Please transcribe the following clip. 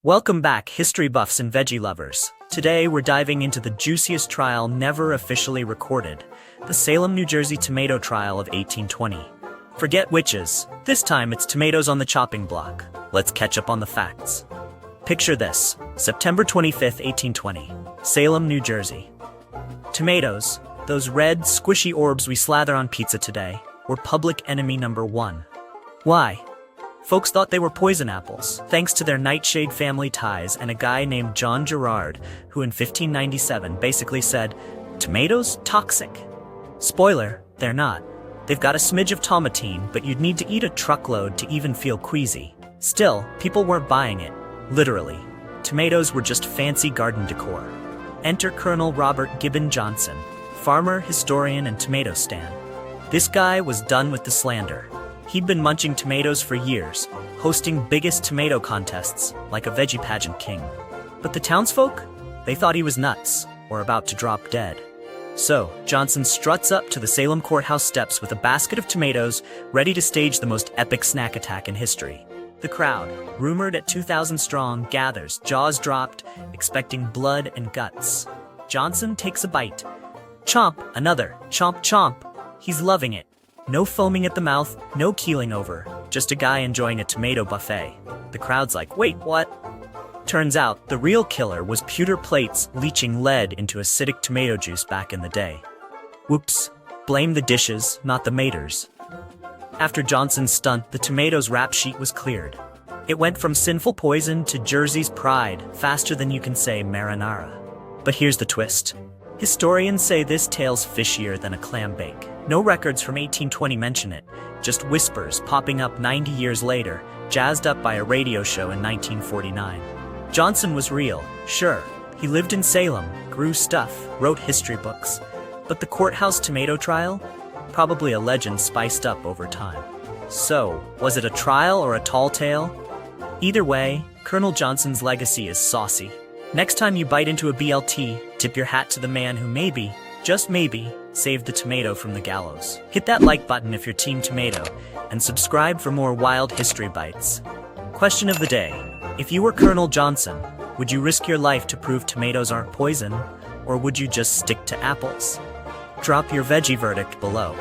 Welcome back, history buffs and veggie lovers. Today we're diving into the juiciest trial never officially recorded, the Salem, New Jersey tomato trial of 1820. Forget witches, this time it's tomatoes on the chopping block. Let's catch up on the facts. Picture this, September 25th, 1820, Salem, New Jersey. Tomatoes, those red, squishy orbs we slather on pizza today, were public enemy number one. Why? Folks thought they were poison apples, thanks to their nightshade family ties and a guy named John Gerard, who in 1597 basically said, "Tomatoes? Toxic." Spoiler, they're not. They've got a smidge of tomatine, but you'd need to eat a truckload to even feel queasy. Still, people weren't buying it. Literally. Tomatoes were just fancy garden decor. Enter Colonel Robert Gibbon Johnson, farmer, historian, and tomato stand. This guy was done with the slander. He'd been munching tomatoes for years, hosting biggest tomato contests, like a veggie pageant king. But the townsfolk? They thought he was nuts, or about to drop dead. So, Johnson struts up to the Salem courthouse steps with a basket of tomatoes, ready to stage the most epic snack attack in history. The crowd, rumored at 2,000 strong, gathers, jaws dropped, expecting blood and guts. Johnson takes a bite. Chomp, another, chomp chomp. He's loving it. No foaming at the mouth, no keeling over, just a guy enjoying a tomato buffet. The crowd's like, wait, what? Turns out, the real killer was pewter plates leaching lead into acidic tomato juice back in the day. Whoops. Blame the dishes, not the maters. After Johnson's stunt, the tomatoes rap sheet was cleared. It went from sinful poison to Jersey's pride, faster than you can say marinara. But here's the twist. Historians say this tale's fishier than a clam bake. No records from 1820 mention it, just whispers popping up 90 years later, jazzed up by a radio show in 1949. Johnson was real, sure. He lived in Salem, grew stuff, wrote history books. But the courthouse tomato trial? Probably a legend spiced up over time. So, was it a trial or a tall tale? Either way, Colonel Johnson's legacy is saucy. Next time you bite into a BLT, tip your hat to the man who maybe, just maybe, saved the tomato from the gallows. Hit that like button if you're Team Tomato, and subscribe for more wild history bites. Question of the day. If you were Colonel Johnson, would you risk your life to prove tomatoes aren't poison, or would you just stick to apples? Drop your veggie verdict below.